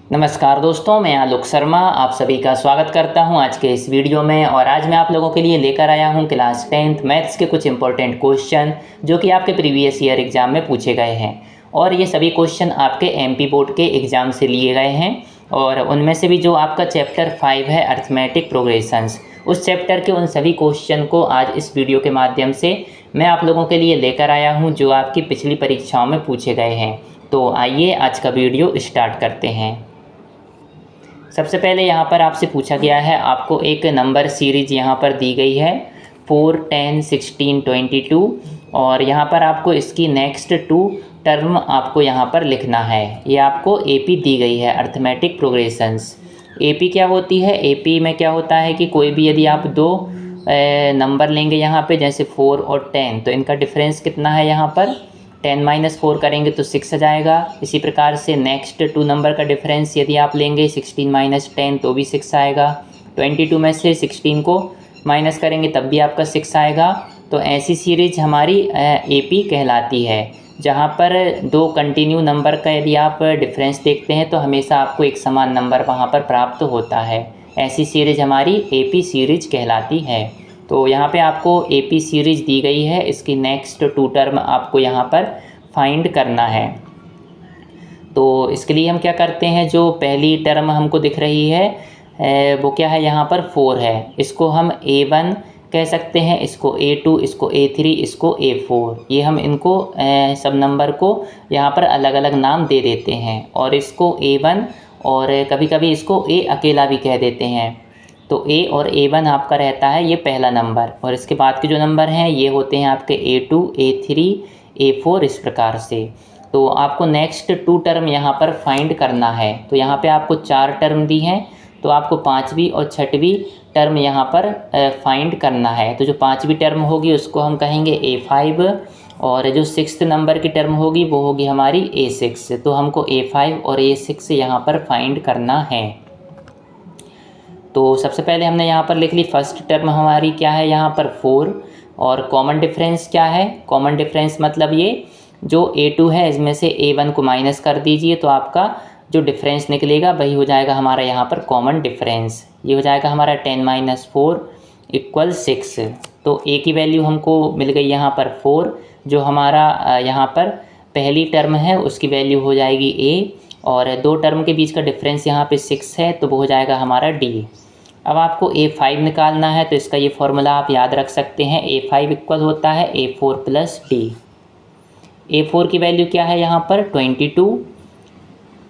नमस्कार दोस्तों, मैं आलोक शर्मा आप सभी का स्वागत करता हूं आज के इस वीडियो में। और आज मैं आप लोगों के लिए लेकर आया हूं क्लास 10th मैथ्स के कुछ इंपॉर्टेंट क्वेश्चन जो कि आपके प्रीवियस ईयर एग्ज़ाम में पूछे गए हैं। और ये सभी क्वेश्चन आपके एमपी बोर्ड के एग्ज़ाम से लिए गए हैं। और उनमें से भी जो आपका चैप्टर 5 है अर्थमेटिक प्रोग्रेशंस, उस चैप्टर के उन सभी क्वेश्चन को आज इस वीडियो के माध्यम से मैं आप लोगों के लिए लेकर आया हूँ जो आपकी पिछली परीक्षाओं में पूछे गए हैं। तो आइए आज का वीडियो स्टार्ट करते हैं। सबसे पहले यहाँ पर आपसे पूछा गया है, आपको एक नंबर सीरीज यहाँ पर दी गई है 4, 10, 16, 22 और यहाँ पर आपको इसकी नेक्स्ट 2 टर्म आपको यहाँ पर लिखना है। ये आपको एपी दी गई है अर्थमेटिक प्रोग्रेशंस। एपी क्या होती है? एपी में क्या होता है कि कोई भी यदि आप दो नंबर लेंगे यहाँ पे जैसे 4 और 10, तो इनका डिफरेंस कितना है? यहाँ पर 10 - 4 करेंगे तो 6 आ जाएगा। इसी प्रकार से नेक्स्ट 2 नंबर का डिफरेंस यदि आप लेंगे 16 - 10 तो भी 6 आएगा। 22 में से 16 को माइनस करेंगे तब भी आपका 6 आएगा। तो ऐसी सीरीज हमारी एपी कहलाती है, जहाँ पर दो कंटिन्यू नंबर का यदि आप डिफरेंस देखते हैं तो हमेशा आपको एक समान नंबर वहाँ पर प्राप्त होता है। ऐसी सीरीज हमारी एपी सीरीज कहलाती है। तो यहाँ पे आपको एपी सीरीज दी गई है, इसकी नेक्स्ट 2 टर्म आपको यहाँ पर फाइंड करना है। तो इसके लिए हम क्या करते हैं, जो पहली टर्म हमको दिख रही है वो क्या है? यहाँ पर 4 है। इसको हम A1 कह सकते हैं, इसको A2, इसको A3, इसको A4। ये हम इनको सब नंबर को यहाँ पर अलग अलग नाम दे देते हैं। और इसको A1 और कभी कभी इसको A अकेला भी कह देते हैं। तो A और A1 आपका रहता है ये पहला नंबर, और इसके बाद के जो नंबर हैं ये होते हैं आपके A2, A3, A4 इस प्रकार से। तो आपको नेक्स्ट 2 टर्म यहाँ पर फाइंड करना है। तो यहाँ पे आपको 4 टर्म दी हैं, तो आपको 5वीं और 6वीं टर्म यहाँ पर फाइंड करना है। तो जो 5वीं टर्म होगी उसको हम कहेंगे A5 और जो 6th नंबर की टर्म होगी वो होगी हमारी A6। तो हमको A5 और A6 यहाँ पर फाइंड करना है। तो सबसे पहले हमने यहाँ पर लिख ली फर्स्ट टर्म हमारी क्या है? यहाँ पर 4। और कॉमन डिफरेंस क्या है? कॉमन डिफरेंस मतलब ये जो A2 है इसमें से A1 को माइनस कर दीजिए तो आपका जो डिफरेंस निकलेगा वही हो जाएगा हमारा यहाँ पर कॉमन डिफरेंस। ये हो जाएगा हमारा 10 - 4 = 6। तो A की वैल्यू हमको मिल गई यहाँ पर 4। जो हमारा यहाँ पर पहली टर्म है उसकी वैल्यू हो जाएगी A, और 2 टर्म के बीच का डिफरेंस यहाँ पे 6 है तो वो हो जाएगा हमारा D। अब आपको A5 निकालना है, तो इसका ये फॉर्मूला आप याद रख सकते हैं। A5 इक्वल होता है A4 + D। A4 की वैल्यू क्या है? यहाँ पर 22।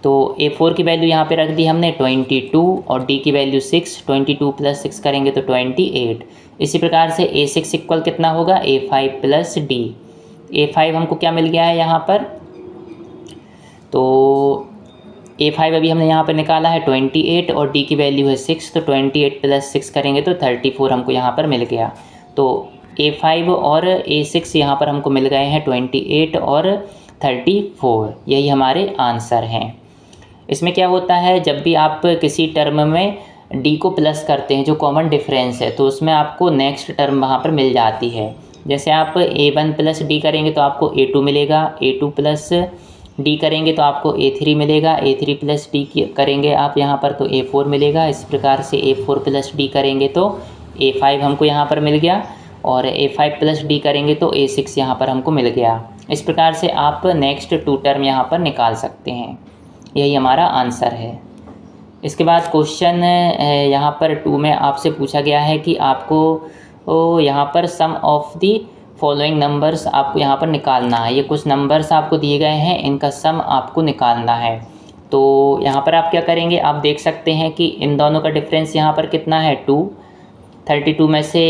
तो A4 की वैल्यू यहाँ पे रख दी हमने 22 और D की वैल्यू 6। 22 + 6 करेंगे तो 28। इसी प्रकार से A6 इक्वल कितना होगा? A5 + D। A5 हमको क्या मिल गया है यहाँ पर? तो A5 अभी हमने यहाँ पर निकाला है 28 और D की वैल्यू है 6। तो 28 + 6 करेंगे तो 34 हमको यहाँ पर मिल गया। तो A5 और A6 यहाँ पर हमको मिल गए हैं 28 और 34। यही हमारे आंसर हैं। इसमें क्या होता है, जब भी आप किसी टर्म में D को प्लस करते हैं जो कॉमन डिफरेंस है, तो उसमें आपको नेक्स्ट टर्म वहाँ पर मिल जाती है। जैसे आप A1 + D करेंगे तो आपको A2 मिलेगा, A2 + D करेंगे तो आपको A3 मिलेगा, A3 + D करेंगे आप यहाँ पर तो A4 मिलेगा। इस प्रकार से A4 + D करेंगे तो A5 हमको यहाँ पर मिल गया, और A5 + D करेंगे तो A6 यहाँ पर हमको मिल गया। इस प्रकार से आप नेक्स्ट 2 टर्म यहाँ पर निकाल सकते हैं। यही हमारा आंसर है। इसके बाद क्वेश्चन यहाँ पर 2 में आपसे पूछा गया है कि आपको यहाँ पर सम ऑफ दी फॉलोइंग नंबर्स आपको यहाँ पर निकालना है। ये कुछ नंबर्स आपको दिए गए हैं, इनका सम आपको निकालना है। तो यहाँ पर आप क्या करेंगे, आप देख सकते हैं कि इन दोनों का डिफरेंस यहाँ पर कितना है? 2। 32 में से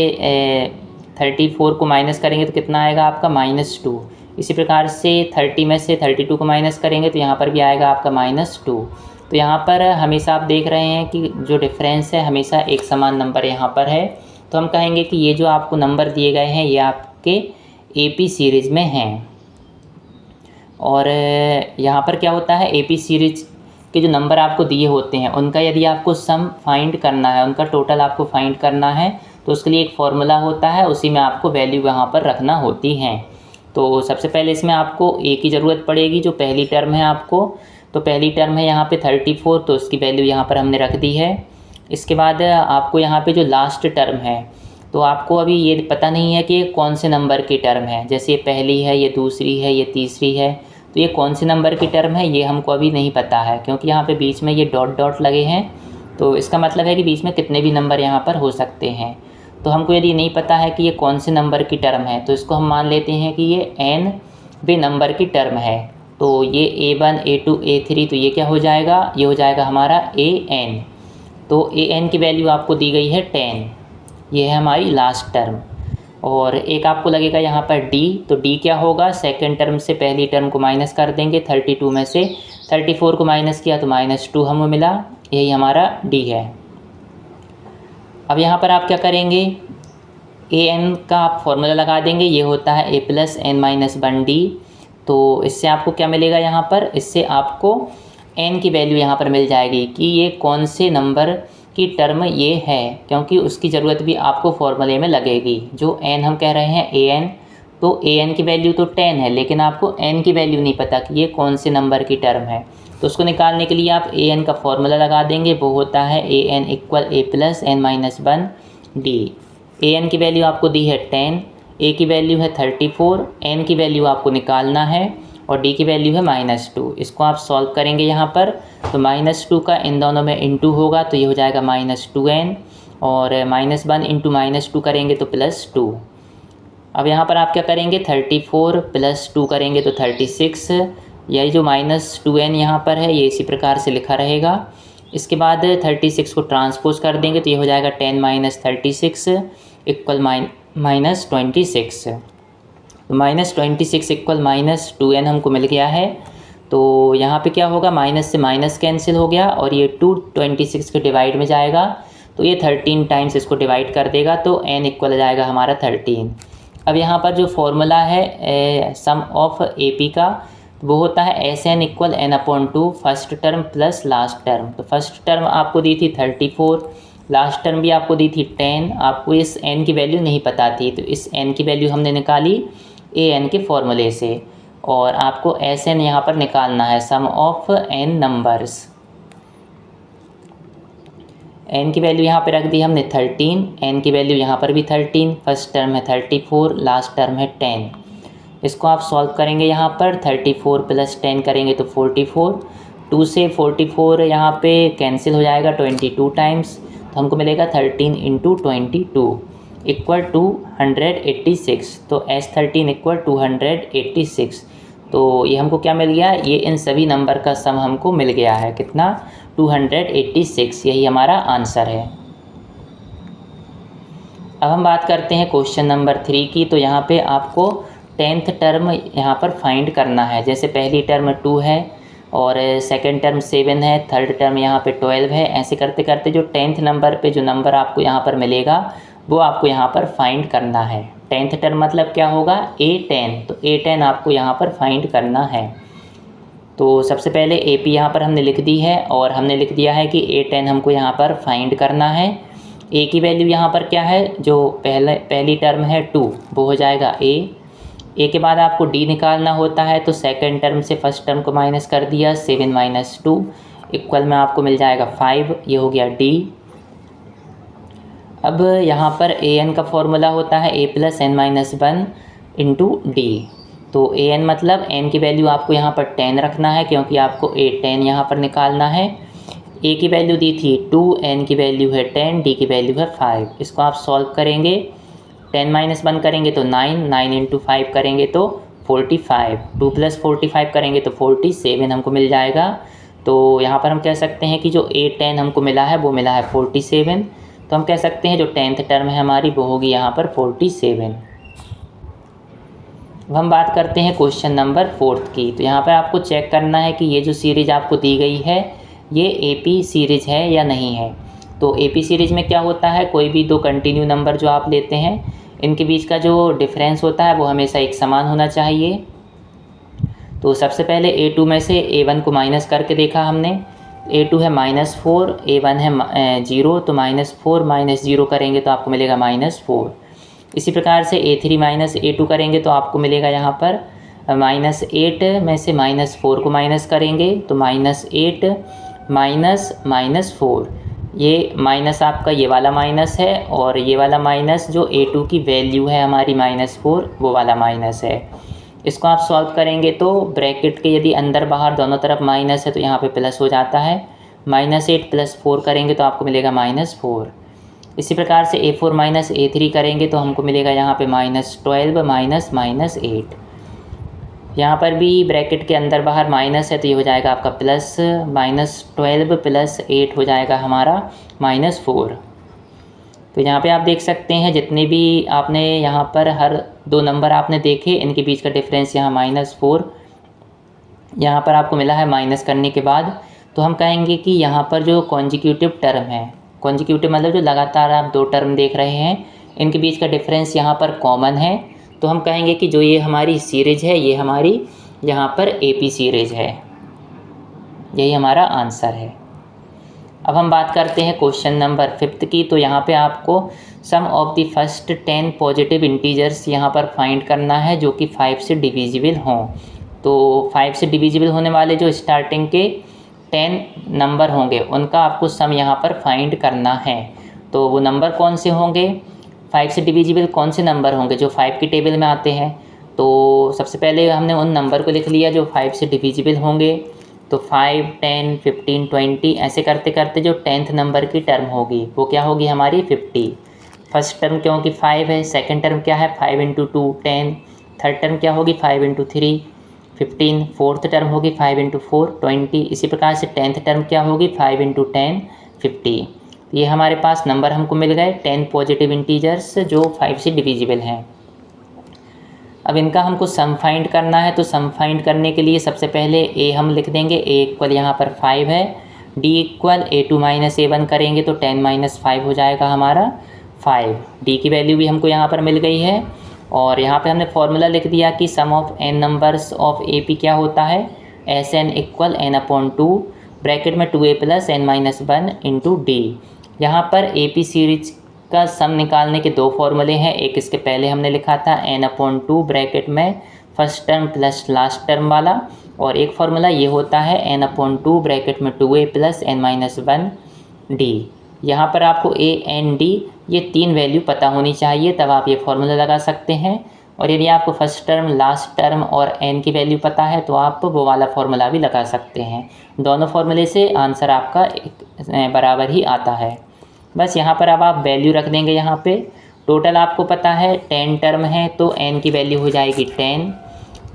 34 को माइनस करेंगे तो कितना आएगा आपका? -2। इसी प्रकार से 30 में से 32 को माइनस करेंगे तो यहाँ पर भी आएगा आपका -2। तो यहाँ पर हमेशा आप देख रहे हैं कि जो डिफरेंस है हमेशा एक समान नंबर यहाँ पर है। तो हम कहेंगे कि ये जो आपको नंबर दिए गए हैं ये आपके एपी सीरीज़ में हैं। और यहाँ पर क्या होता है, एपी सीरीज के जो नंबर आपको दिए होते हैं उनका यदि आपको सम फाइंड करना है, उनका टोटल आपको फाइंड करना है, तो उसके लिए एक फॉर्मूला होता है, उसी में आपको वैल्यू यहाँ पर रखना होती हैं। तो सबसे पहले इसमें आपको ए की ज़रूरत पड़ेगी, जो पहली टर्म है आपको तो पहली टर्म है यहाँ पे 34, तो उसकी वैल्यू यहाँ पर हमने रख दी है। इसके बाद आपको यहाँ पे जो लास्ट टर्म है, तो आपको अभी ये पता नहीं है कि ये कौन से नंबर की टर्म है। जैसे ये पहली है, ये दूसरी है, ये तीसरी है, तो ये कौन से नंबर की टर्म है ये हमको अभी नहीं पता है, क्योंकि यहाँ पे बीच में ये डॉट डॉट लगे हैं। तो इसका मतलब है कि बीच में कितने भी नंबर यहाँ पर हो सकते हैं। तो हमको यदि नहीं पता है कि ये कौन से नंबर की टर्म है, तो इसको हम मान लेते हैं कि ये n वे नंबर की टर्म है। तो ये a1 a2 a3, तो ये क्या हो जाएगा, ये हो जाएगा हमारा an। तो an की वैल्यू आपको दी गई है 10, ये है हमारी लास्ट टर्म। और एक आपको लगेगा यहाँ पर d, तो d क्या होगा, सेकेंड टर्म से पहली टर्म को माइनस कर देंगे। 32 में से 34 को माइनस किया तो -2 हमें मिला, यही हमारा d है। अब यहाँ पर आप क्या करेंगे, an का आप फॉर्मूला लगा देंगे, ये होता है a + n-1d। तो इससे आपको क्या मिलेगा यहाँ पर, इससे आपको n की वैल्यू यहाँ पर मिल जाएगी कि ये कौन से नंबर की टर्म ये है, क्योंकि उसकी ज़रूरत भी आपको फॉर्मूले में लगेगी। जो n हम कह रहे हैं an, तो an की वैल्यू तो 10 है, लेकिन आपको n की वैल्यू नहीं पता कि ये कौन से नंबर की टर्म है। तो उसको निकालने के लिए आप an का फॉर्मूला लगा देंगे, वो होता है an = a + n-1d। an की वैल्यू आपको दी है 10, a की वैल्यू है 34, n की वैल्यू आपको निकालना है और d की वैल्यू है -2। इसको आप सॉल्व करेंगे यहाँ पर, तो -2 का इन दोनों में इंटू होगा, तो ये हो जाएगा -2n, और -1 × -2 करेंगे तो +2। अब यहाँ पर आप क्या करेंगे, 34 + 2 करेंगे तो 36। यही जो -2n यहाँ पर है ये इसी प्रकार से लिखा रहेगा। इसके बाद 36 को ट्रांसपोज कर देंगे तो ये हो जाएगा 10 - 36 = -26। तो -26 = -2n हमको मिल गया है। तो यहाँ पे क्या होगा, माइनस से माइनस कैंसिल हो गया और ये 2 26 के डिवाइड में जाएगा, तो ये 13 टाइम्स इसको डिवाइड कर देगा, तो n इक्वल जाएगा हमारा 13। अब यहाँ पर जो फॉर्मूला है सम ऑफ AP का, वो होता है SN = n/2 first term plus last term. तो फर्स्ट टर्म आपको दी थी 34, लास्ट टर्म भी आपको दी थी 10। आपको इस n की वैल्यू नहीं पता थी, तो इस n की वैल्यू हमने निकाली an के फॉर्मूले से, और आपको SN यहाँ पर निकालना है, sum of n numbers. n की वैल्यू यहाँ पे रख दी हमने 13, n की वैल्यू यहाँ पर भी 13, फर्स्ट टर्म है 34, लास्ट टर्म है 10। इसको आप सॉल्व करेंगे, यहाँ पर 34 + 10 करेंगे तो 44, 2 से 44 यहाँ पे कैंसिल हो जाएगा 22 टाइम्स, तो हमको मिलेगा 13 × 22 = 286। तो S13 = 286। तो ये हमको क्या मिल गया, ये इन सभी नंबर का सम हमको मिल गया है, कितना, 286। यही हमारा आंसर है। अब हम बात करते हैं क्वेश्चन नंबर 3 की। तो यहाँ पे आपको 10th टर्म यहाँ पर फाइंड करना है। जैसे पहली टर्म 2 है और सेकंड टर्म 7 है, थर्ड टर्म यहाँ पे 12 है। ऐसे करते करते जो 10th नंबर पे जो नंबर आपको यहाँ पर मिलेगा वो आपको यहाँ पर फाइंड करना है। 10th टर्म मतलब क्या होगा, A10। तो A10 आपको यहाँ पर फाइंड करना है। तो सबसे पहले AP यहाँ पर हमने लिख दी है और हमने लिख दिया है कि A10 हमको यहाँ पर फाइंड करना है। A की वैल्यू यहाँ पर क्या है, जो पहली टर्म है 2, वो हो जाएगा A के बाद आपको D निकालना होता है, तो सेकंड टर्म से फर्स्ट टर्म को माइनस कर दिया, 7 - 2 इक्वल में आपको मिल जाएगा 5, ये हो गया D। अब यहाँ पर an का फॉर्मूला होता है a + n-1 × d। तो an मतलब n की वैल्यू आपको यहाँ पर 10 रखना है, क्योंकि आपको A10 यहाँ पर निकालना है। a की वैल्यू दी थी 2, n की वैल्यू है 10, d की वैल्यू है 5। इसको आप सॉल्व करेंगे, 10 - 1 करेंगे तो 9, 9 × 5 करेंगे तो 45, 2 + 45 करेंगे तो 47 हमको मिल जाएगा। तो यहाँ पर हम कह सकते हैं कि जो A10 हमको मिला है वो मिला है 47। तो हम कह सकते हैं जो 10th टर्म है हमारी वो होगी यहाँ पर 47। अब हम बात करते हैं क्वेश्चन नंबर 4 की। तो यहाँ पर आपको चेक करना है कि ये जो सीरीज़ आपको दी गई है ये AP सीरीज़ है या नहीं है। तो AP सीरीज़ में क्या होता है, कोई भी दो कंटिन्यू नंबर जो आप लेते हैं इनके बीच का जो डिफरेंस होता है वो हमेशा एक समान होना चाहिए। तो सबसे पहले A2 में से A1 को माइनस करके देखा हमने। A2 है -4, A1 है 0, तो -4 - 0 करेंगे तो आपको मिलेगा -4। इसी प्रकार से A3 - A2 करेंगे तो आपको मिलेगा यहाँ पर -8 में से -4 को माइनस करेंगे तो -8 -4, ये माइनस आपका ये वाला माइनस है और ये वाला माइनस जो a2 की वैल्यू है हमारी -4 वो वाला माइनस है। इसको आप सॉल्व करेंगे तो ब्रैकेट के यदि अंदर बाहर दोनों तरफ माइनस है तो यहाँ पे प्लस हो जाता है। -8 + 4 करेंगे तो आपको मिलेगा -4। इसी प्रकार से a4 - a3 करेंगे तो हमको मिलेगा यहाँ पे -12 - -8। यहाँ पर भी ब्रैकेट के अंदर बाहर माइनस है तो ये हो जाएगा आपका प्लस, -12 + 8 हो जाएगा हमारा -4। तो यहाँ पे आप देख सकते हैं जितने भी आपने यहाँ पर हर 2 नंबर आपने देखे इनके बीच का डिफरेंस यहाँ -4 यहाँ पर आपको मिला है माइनस करने के बाद। तो हम कहेंगे कि यहाँ पर जो कॉन्जिक्यूटिव टर्म है, कॉन्जिक्यूटिव मतलब जो लगातार आप 2 टर्म देख रहे हैं इनके बीच का डिफरेंस यहाँ पर कॉमन है। तो हम कहेंगे कि जो ये हमारी सीरीज है ये हमारी यहाँ पर AP सीरीज है। यही हमारा आंसर है। अब हम बात करते हैं क्वेश्चन नंबर 5 की। तो यहाँ पे आपको sum of the first 10 positive integers यहाँ पर फाइंड करना है जो कि 5 से डिविजिबल हों। तो 5 से डिविजिबल होने वाले जो स्टार्टिंग के 10 नंबर होंगे उनका आपको सम यहाँ पर फाइंड करना है। तो वो नंबर कौन से होंगे, 5 से डिविजिबल कौन से नंबर होंगे जो 5 की टेबल में आते हैं। तो सबसे पहले हमने उन नंबर को लिख लिया जो 5 से डिविजिबल होंगे। तो 5, 10, 15, 20 ऐसे करते करते जो 10th नंबर की टर्म होगी वो क्या होगी हमारी 50। फर्स्ट टर्म क्योंकि 5 है, सेकंड टर्म क्या है 5 × 2 10, थर्ड टर्म क्या होगी 5 × 3 15, फोर्थ टर्म होगी 5 × 4 20। इसी प्रकार से 10th टर्म क्या होगी 5 × 10 50। ये हमारे पास नंबर हमको मिल गए 10 पॉजिटिव इंटीजर्स जो 5 से डिविजिबल हैं। अब इनका हमको सम फाइंड करना है। तो सम फाइंड करने के लिए सबसे पहले a हम लिख देंगे, a इक्वल यहाँ पर 5 है, d इक्वल a2 - a1 करेंगे तो 10 - 5 हो जाएगा हमारा 5। d की वैल्यू भी हमको यहाँ पर मिल गई है और यहाँ पे हमने फॉर्मूला लिख दिया कि sum of n numbers of AP क्या होता है, Sn इक्वल n/2 ब्रैकेट में 2a + n - 1 × d। यहाँ पर AP सीरीज का सम निकालने के 2 फॉर्मूले हैं। एक इसके पहले हमने लिखा था n/2 ब्रैकेट में first term plus last term वाला, और एक फार्मूला ये होता है n/2 ब्रैकेट में 2a + n - 1 d। यहाँ पर आपको a n d ये 3 वैल्यू पता होनी चाहिए तब आप ये फार्मूला लगा सकते हैं। और यदि आपको फर्स्ट टर्म, लास्ट टर्म और n की वैल्यू पता है तो आप वो वाला फार्मूला भी लगा सकते हैं। दोनों फार्मूले से आंसर आपका बराबर ही आता है। बस यहाँ पर अब आप वैल्यू रख देंगे। यहाँ पे टोटल आपको पता है 10 टर्म है तो n की वैल्यू हो जाएगी 10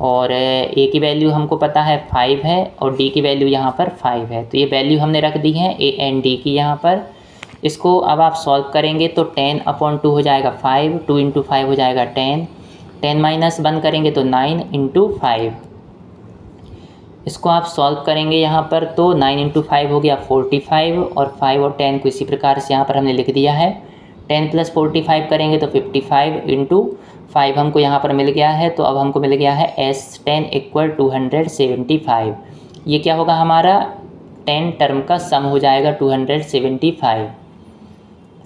और a की वैल्यू हमको पता है 5 है और d की वैल्यू यहाँ पर 5 है। तो ये वैल्यू हमने रख दी है a n d की यहाँ पर। इसको अब आप सॉल्व करेंगे तो 10/2 हो जाएगा 5, 2 × 5 हो जाएगा 10, 10 - 1 करेंगे तो 9 × 5। इसको आप सॉल्व करेंगे यहाँ पर तो 9 × 5 हो गया 45 और 5 और 10 को इसी प्रकार से यहाँ पर हमने लिख दिया है। 10 + 45 करेंगे तो 55 × 5 हमको यहाँ पर मिल गया है। तो अब हमको मिल गया है S10 इक्वल 275। ये क्या होगा हमारा 10 टर्म का सम हो जाएगा 275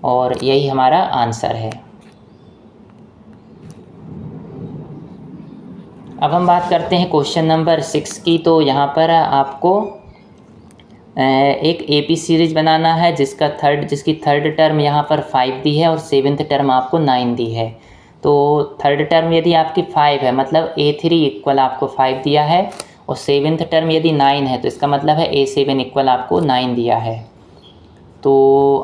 और यही हमारा आंसर है। अब हम बात करते हैं क्वेश्चन नंबर 6 की। तो यहाँ पर आपको एक AP सीरीज बनाना है जिसकी थर्ड टर्म यहाँ पर 5 दी है और 7th टर्म आपको 9 दी है। तो थर्ड टर्म यदि आपकी 5 है मतलब A3 इक्वल आपको 5 दिया है और 7th टर्म यदि 9 है तो इसका मतलब है A7 इक्वल आपको 9 दिया है। तो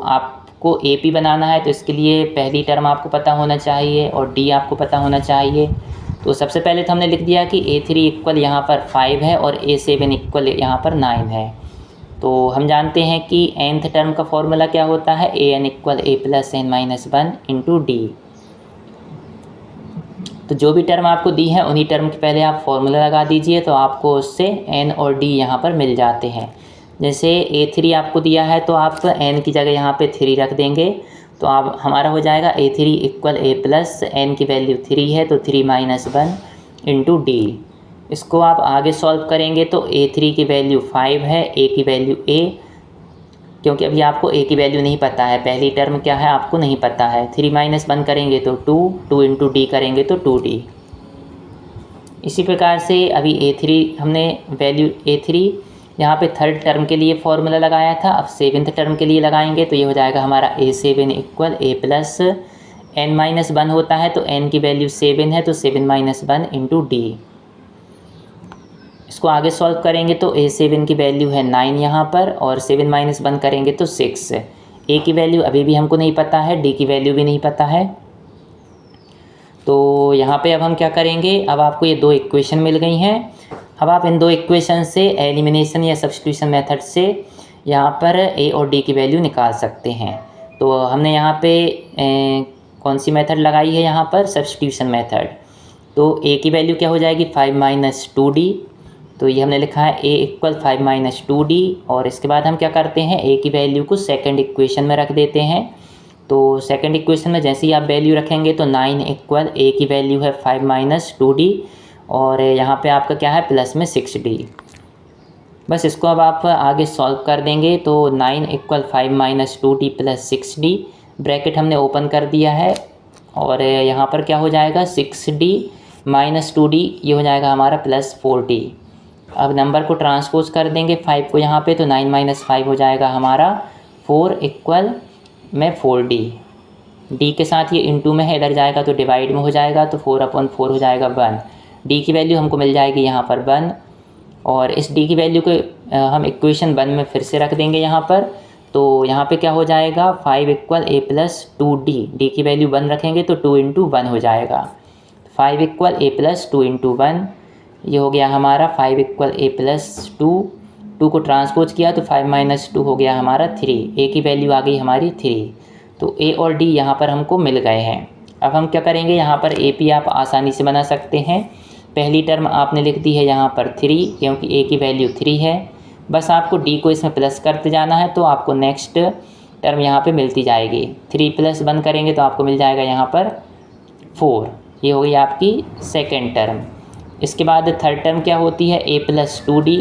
आपको AP बनाना है तो इसके लिए पहली टर्म आपको पता होना चाहिए और D आपको पता होना चाहिए। तो सबसे पहले तो हमने लिख दिया कि A3 इक्वल यहाँ पर 5 है और A7 इक्वल यहाँ पर 9 है। तो हम जानते हैं कि nth टर्म का फॉर्मूला क्या होता है, an equal a + n - 1 × d। तो जो भी टर्म आपको दी है उन्हीं टर्म के पहले आप फॉर्मूला लगा दीजिए तो आपको उससे n और d यहाँ पर मिल जाते हैं। जैसे A3 आपको दिया है तो आप n की जगह यहाँ पे 3 रख देंगे तो आप हमारा हो जाएगा A3 इक्वल a + n की वैल्यू 3 है तो 3 - 1 × d। इसको आप आगे सॉल्व करेंगे तो A3 की वैल्यू 5 है, a की वैल्यू a, क्योंकि अभी आपको a की वैल्यू नहीं पता है, पहली टर्म क्या है आपको नहीं पता है। 3 - 1 करेंगे तो 2, 2 × d करेंगे तो 2d। इसी प्रकार से अभी A3 हमने वैल्यू A3 यहाँ पे थर्ड टर्म के लिए फॉर्मूला लगाया था, अब सेवन्थ टर्म के लिए लगाएंगे तो ये हो जाएगा हमारा A7 equal A plus n-1 होता है, तो n की वैल्यू 7 है तो 7-1 इंटू डी। इसको आगे सॉल्व करेंगे तो A7 की वैल्यू है 9 यहाँ पर, और 7-1 करेंगे तो 6। A की वैल्यू अभी भी हमको नहीं पता है, D की वैल्यू भी नहीं पता है। तो यहाँ पे अब हम क्या करेंगे, अब आपको ये दो इक्वेशन मिल गई हैं। अब आप इन दो इक्वेशन से एलिमिनेशन या सब्स्टिट्यूशन मेथड से यहाँ पर A और D की वैल्यू निकाल सकते हैं। तो हमने यहाँ पे कौन सी मेथड लगाई है, यहाँ पर सब्स्टिट्यूशन मेथड। तो A की वैल्यू क्या हो जाएगी 5 - 2D, तो ये हमने लिखा है A इक्वल 5 - 2D। और इसके बाद हम क्या करते हैं, A की वैल्यू को सेकंड इक्वेशन में रख देते हैं। तो सेकंड इक्वेशन में जैसे ही आप वैल्यू रखेंगे तो 9 इक्वल A की वैल्यू है 5 - 2D, और यहाँ पे आपका क्या है प्लस में 6D। बस इसको अब आप आगे सॉल्व कर देंगे तो 9 equal 5 - 2D plus 6D, bracket हमने ओपन कर दिया है, और यहाँ पर क्या हो जाएगा 6D - 2D, ये हो जाएगा हमारा प्लस 4D। अब नंबर को ट्रांसपोज कर देंगे 5 को यहाँ पे, तो 9 - 5 हो जाएगा हमारा 4 इक्वल में 4D। D के साथ ये इंटू में है, इधर जाएगा तो डिवाइड में हो जाएगा, तो 4/4 हो जाएगा 1। D की वैल्यू हमको मिल जाएगी यहाँ पर 1, और इस D की वैल्यू को हम इक्वेशन 1 में फिर से रख देंगे यहाँ पर। तो यहाँ पे क्या हो जाएगा 5 equal A plus 2D, D की वैल्यू 1 रखेंगे तो 2 × 1 हो जाएगा। 5 इक्वल A प्लस 2 × 1, ये हो गया हमारा 5 इक्वल A प्लस 2 को ट्रांसपोज किया तो 5 - 2 हो गया हमारा 3। A की वैल्यू आ गई हमारी 3, तो A और D यहाँ पर हमको मिल गए हैं। अब हम क्या करेंगे, यहाँ पर AP आप आसानी से बना सकते हैं। पहली टर्म आपने लिख दी है यहाँ पर 3, क्योंकि A की वैल्यू 3 है। बस आपको D को इसमें प्लस करते जाना है, तो आपको नेक्स्ट टर्म यहाँ पे मिलती जाएगी। 3 + 1 करेंगे तो आपको मिल जाएगा यहाँ पर 4, ये हो गई आपकी सेकेंड टर्म। इसके बाद थर्ड टर्म क्या होती है A प्लस 2D,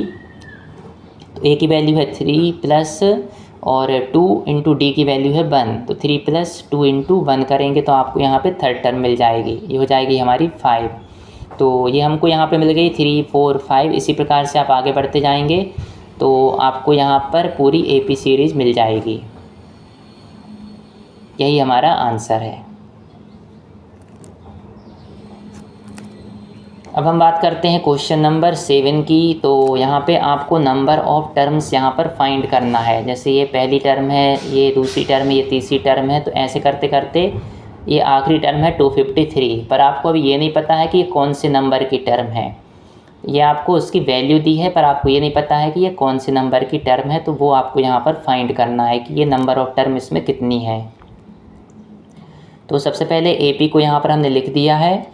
तो A की वैल्यू है 3 प्लस और 2 × D की वैल्यू है 1, तो 3 + 2 × 1 करेंगे तो आपको यहाँ पे थर्ड टर्म मिल जाएगी, ये हो जाएगी हमारी 5। तो ये हमको यहाँ पे मिल गई 3, 4, 5। इसी प्रकार से आप आगे बढ़ते जाएंगे तो आपको यहाँ पर पूरी AP सीरीज़ मिल जाएगी। यही हमारा आंसर है। अब हम बात करते हैं क्वेश्चन नंबर 7 की। तो यहाँ पे आपको नंबर ऑफ टर्म्स यहाँ पर फाइंड करना है। जैसे ये पहली टर्म है, ये दूसरी टर्म है, ये तीसरी टर्म है, तो ऐसे करते करते ये आखिरी टर्म है 253, पर आपको अभी ये नहीं पता है कि ये कौन से नंबर की टर्म है। ये आपको उसकी वैल्यू दी है, पर आपको ये नहीं पता है कि ये कौन से नंबर की टर्म है, तो वो आपको यहाँ पर फाइंड करना है कि ये नंबर ऑफ टर्म इसमें कितनी है। तो सबसे पहले AP को यहाँ पर हमने लिख दिया है,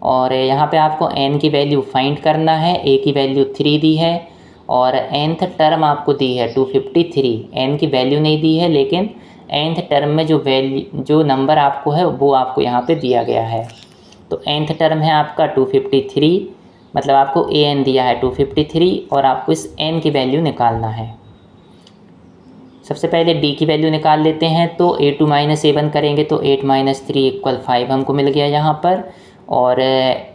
और यहाँ पे आपको n की वैल्यू फाइंड करना है। A की वैल्यू 3 दी है, और nth टर्म आपको दी है 253। n की वैल्यू नहीं दी है, लेकिन nth टर्म में जो नंबर आपको है वो आपको यहाँ पे दिया गया है। तो nth टर्म है आपका 253, मतलब आपको an दिया है 253, और आपको इस n की वैल्यू निकालना है। सबसे पहले D की वैल्यू निकाल लेते हैं, तो A2 - A1 करेंगे तो 8 - 3 इक्वल 5 हमको मिल गया यहाँ पर। और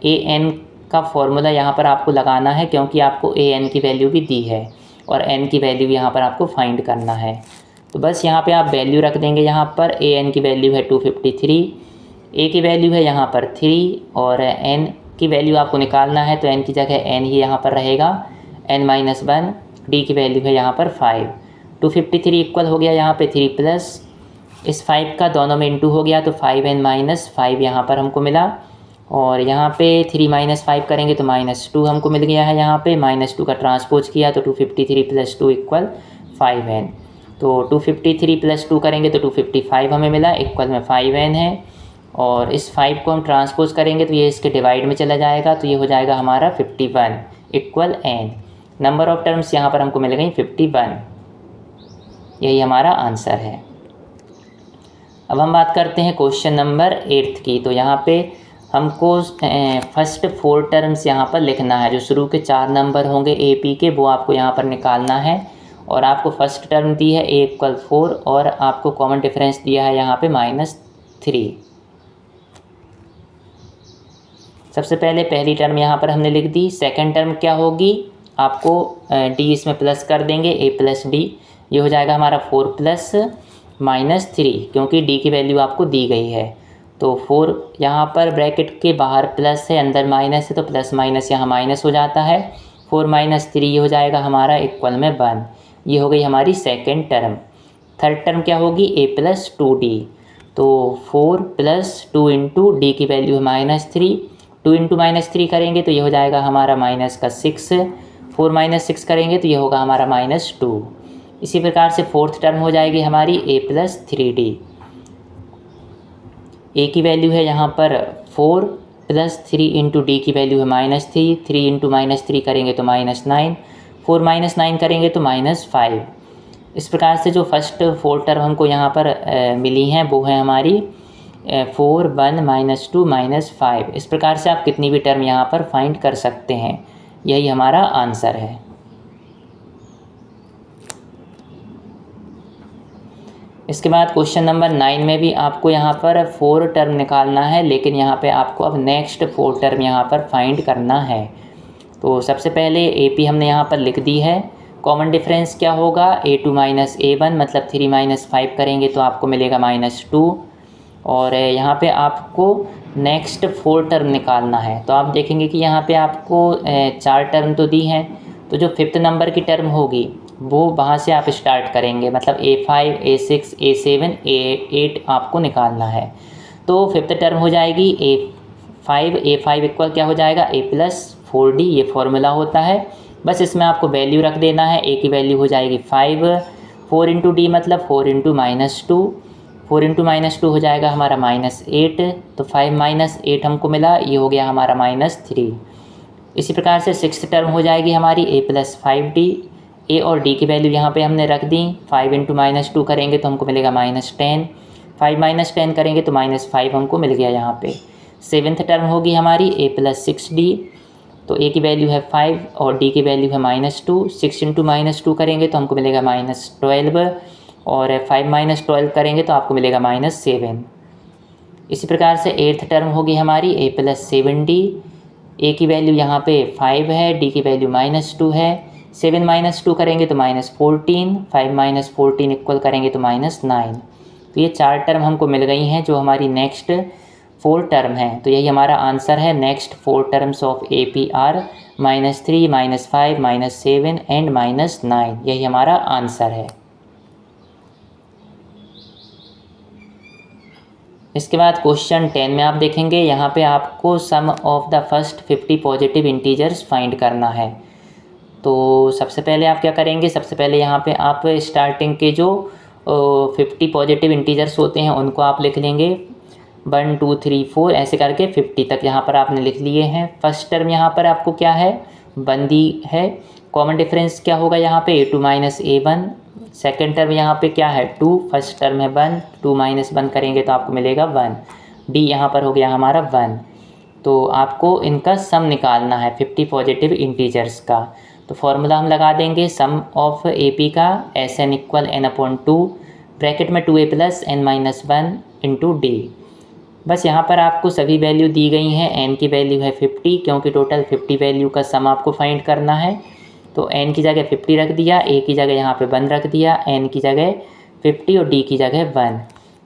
an का फॉर्मूला यहाँ पर आपको लगाना है, क्योंकि आपको an की वैल्यू भी दी है, और n की वैल्यू यहाँ पर आपको फाइंड करना है। तो बस यहाँ पे आप वैल्यू रख देंगे। यहाँ पर an की वैल्यू है 253, A की वैल्यू है यहाँ पर 3, और n की वैल्यू आपको निकालना है, तो n की जगह n ही यहाँ पर रहेगा, n-1। D की वैल्यू है यहाँ पर 5। 253 इक्वल हो गया यहाँ पे 3 प्लस इस 5 का दोनों में इंटू हो गया, तो 5n - 5 यहाँ पर हमको मिला। और यहाँ पे 3 - 5 करेंगे तो -2 हमको मिल गया है। यहाँ पे -2 का ट्रांसपोज किया तो 253 + 2 इक्वल 5n। तो 253 + 2 करेंगे तो 255 हमें मिला, इक्वल में 5n है। और इस 5 को हम ट्रांसपोज करेंगे तो ये इसके डिवाइड में चला जाएगा, तो ये हो जाएगा हमारा 51 equal n। Number of terms यहाँ पर हमको मिल गई 51, यही हमारा आंसर है। अब हम बात करते हैं क्वेश्चन नंबर 8 की। तो यहाँ पे हमको फर्स्ट 4 टर्म्स यहाँ पर लिखना है। जो शुरू के 4 नंबर होंगे AP के, वो आपको यहाँ पर निकालना है। और आपको फर्स्ट टर्म दी है A इक्वल 4, और आपको कॉमन डिफरेंस दिया है यहाँ पे -3। सबसे पहले पहली टर्म यहाँ पर हमने लिख दी। सेकंड टर्म क्या होगी, आपको डी इसमें प्लस कर देंगे, ए प्लस डी, ये हो जाएगा हमारा 4 प्लस माइनस 3, क्योंकि डी की वैल्यू आपको दी गई है। तो 4 यहाँ पर ब्रैकेट के बाहर प्लस है, अंदर माइनस है, तो प्लस माइनस यहाँ माइनस हो जाता है। 4 माइनस 3 ये हो जाएगा हमारा इक्वल में 1। ये हो गई हमारी सेकेंड टर्म। थर्ड टर्म क्या होगी, ए प्लस 2d। तो 4 प्लस 2 इंटू डी की वैल्यू है -3, 2 इंटू -3 करेंगे तो ये हो जाएगा हमारा माइनस का 6, 4 माइनस 6 करेंगे तो ये होगा हमारा -2। इसी प्रकार से फोर्थ टर्म हो जाएगी हमारी ए प्लस 3d। ए की वैल्यू है यहाँ पर 4 प्लस 3 इंटू डी की वैल्यू है -3, 3 इंटू -3 करेंगे तो -9, 4 -9 करेंगे तो -5। इस प्रकार से जो फर्स्ट 4 टर्म हमको यहाँ पर मिली हैं वो है हमारी 4, 1, -2, -5। इस प्रकार से आप कितनी भी टर्म यहाँ पर फाइंड कर सकते हैं। यही हमारा आंसर है। इसके बाद क्वेश्चन नंबर 9 में भी आपको यहाँ पर 4 टर्म निकालना है, लेकिन यहाँ पे आपको अब नेक्स्ट 4 टर्म यहाँ पर फाइंड करना है। तो सबसे पहले ए पी हमने यहाँ पर लिख दी है। कॉमन डिफरेंस क्या होगा, a2 माइनस a1 मतलब 3 माइनस 5 करेंगे तो आपको मिलेगा -2। और यहाँ पे आपको नेक्स्ट 4 टर्म निकालना है। तो आप देखेंगे कि यहाँ पे आपको 4 टर्म तो दी हैं, तो जो 5th नंबर की टर्म होगी वो वहाँ से आप स्टार्ट करेंगे, मतलब a5, a6, a7, a8 आपको निकालना है। तो 5th टर्म हो जाएगी a5 इक्वल क्या हो जाएगा, a प्लस 4d, ये फॉर्मूला होता है। बस इसमें आपको वैल्यू रख देना है। a की वैल्यू हो जाएगी 5, 4 इंटू डी मतलब 4 इंटू -2, 4 इंटू -2 हो जाएगा हमारा -8। तो 5 -8 हमको मिला, ये हो गया हमारा -3। इसी प्रकार से 6th टर्म हो जाएगी हमारी a प्लस 5d। ए और डी की वैल्यू यहाँ पे हमने रख दी। 5 इंटू -2 करेंगे तो हमको मिलेगा -10, 5 -10 करेंगे तो -5 हमको मिल गया यहाँ पे। 7th टर्म होगी हमारी a प्लस 6d। तो a की वैल्यू है 5 और d की वैल्यू है -2, 6 इंटू -2 करेंगे तो हमको मिलेगा -12, और 5 -12 करेंगे तो आपको मिलेगा -7। इसी प्रकार से 8th टर्म होगी हमारी a प्लस 7d। a की वैल्यू यहाँ पे 5 है, d की वैल्यू -2 है, 7 -2 करेंगे तो -14, 5 -14 इक्वल करेंगे तो -9। तो ये 4 टर्म हमको मिल गई हैं जो हमारी नेक्स्ट 4 टर्म है। तो यही हमारा आंसर है। Next 4 terms of APR -3, -5, -7 and -9, यही हमारा आंसर है। इसके बाद क्वेश्चन 10 में आप देखेंगे, यहाँ पे आपको sum of the first 50 positive integers find करना है। तो सबसे पहले आप क्या करेंगे, सबसे पहले यहाँ पे आप स्टार्टिंग के जो 50 पॉजिटिव इंटीजर्स होते हैं उनको आप लिख लेंगे, 1, 2, 3, 4 ऐसे करके 50 तक यहाँ पर आपने लिख लिए हैं। फर्स्ट टर्म यहाँ पर आपको क्या है, 1 दी है। कॉमन डिफरेंस क्या होगा यहाँ पे, a2 minus a1। Second term यहाँ पे क्या है, 2, फर्स्ट टर्म है 1, 2 माइनस 1 करेंगे तो आपको मिलेगा 1, d यहाँ पर हो गया हमारा 1। तो आपको इनका सम निकालना है 50 पॉजिटिव इंटीजर्स का। तो फॉर्मूला हम लगा देंगे सम ऑफ AP का, SN इक्वल n/2, ब्रैकेट में 2a plus n minus 1 into D. बस यहाँ पर आपको सभी वैल्यू दी गई हैं। n की वैल्यू है 50, क्योंकि टोटल 50 वैल्यू का सम आपको फाइंड करना है। तो n की जगह 50 रख दिया, a की जगह यहाँ पे 1 रख दिया, n की जगह 50 और d की जगह 1।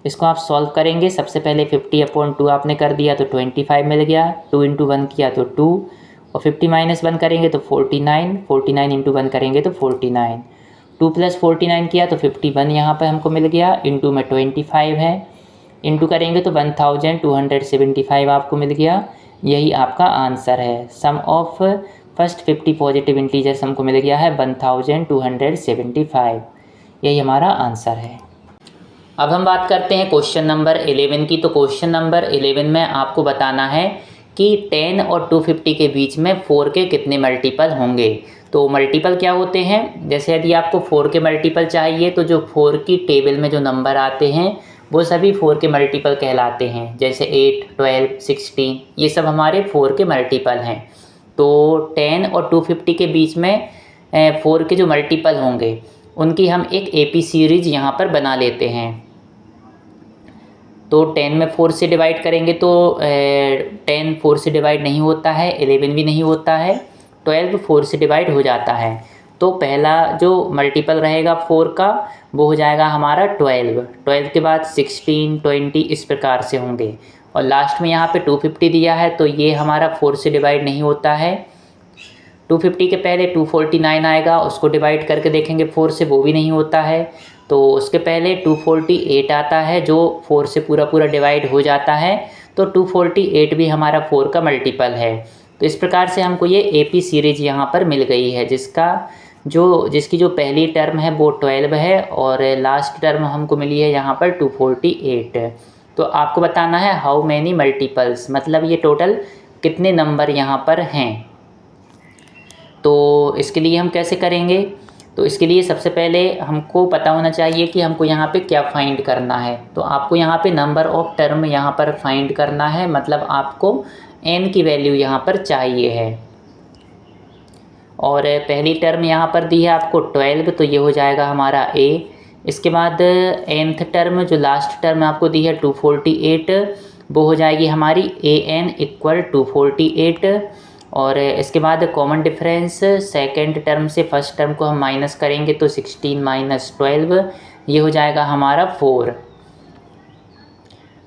इसको आप सॉल्व करेंगे। सबसे पहले 50/2 आपने कर दिया तो 25 मिल गया, 2 इंटू 1 किया तो 2, और 50 माइनस 1 करेंगे तो 49, 49 इंटू 1 करेंगे तो 49, 2 प्लस 49 किया तो 51 यहाँ पर हमको मिल गया, इंटू में 25 है, इंटू करेंगे तो 1275 आपको मिल गया। यही आपका आंसर है। Sum of first 50 positive integers हमको मिल गया है 1275। यही हमारा आंसर है। अब हम बात करते हैं क्वेश्चन नंबर 11 की। तो क्वेश्चन नंबर 11 में आपको बताना है कि 10 और 250 के बीच में 4 के कितने मल्टीपल होंगे। तो मल्टीपल क्या होते हैं, जैसे यदि आपको 4 के मल्टीपल चाहिए तो जो 4 की टेबल में जो नंबर आते हैं वो सभी 4 के मल्टीपल कहलाते हैं। जैसे 8, 12, 16 ये सब हमारे 4 के मल्टीपल हैं। तो 10 और 250 के बीच में 4 के जो मल्टीपल होंगे उनकी हम एक AP सीरीज़ यहाँ पर बना लेते हैं। तो 10 में 4 से डिवाइड करेंगे तो 10 4 से डिवाइड नहीं होता है, 11 भी नहीं होता है, 12 4 से डिवाइड हो जाता है। तो पहला जो मल्टीपल रहेगा 4 का वो हो जाएगा हमारा 12। 12 के बाद 16 20 इस प्रकार से होंगे। और लास्ट में यहाँ पे 250 दिया है तो ये हमारा 4 से डिवाइड नहीं होता है। 250 के पहले 249 आएगा, उसको डिवाइड करके देखेंगे 4 से, वो भी नहीं होता है। तो उसके पहले 248 आता है जो 4 से पूरा पूरा डिवाइड हो जाता है। तो 248 भी हमारा 4 का मल्टीपल है। तो इस प्रकार से हमको ये AP सीरीज यहाँ पर मिल गई है, जिसकी जो पहली टर्म है वो 12 है और लास्ट टर्म हमको मिली है यहाँ पर 248। तो आपको बताना है हाउ मैनी मल्टीपल्स, मतलब ये टोटल कितने नंबर यहाँ पर हैं। तो इसके लिए हम कैसे करेंगे? तो इसके लिए सबसे पहले हमको पता होना चाहिए कि हमको यहाँ पे क्या फाइंड करना है। तो आपको यहाँ पे नंबर ऑफ टर्म यहाँ पर फाइंड करना है, मतलब आपको n की वैल्यू यहाँ पर चाहिए है। और पहली टर्म यहाँ पर दी है आपको 12, तो ये हो जाएगा हमारा a। इसके बाद nth टर्म जो लास्ट टर्म आपको दी है 248, वो हो जाएगी हमारी an इक्वल 248। और इसके बाद कॉमन डिफरेंस सेकंड टर्म से फर्स्ट टर्म को हम माइनस करेंगे तो 16 माइनस 12 ये हो जाएगा हमारा 4।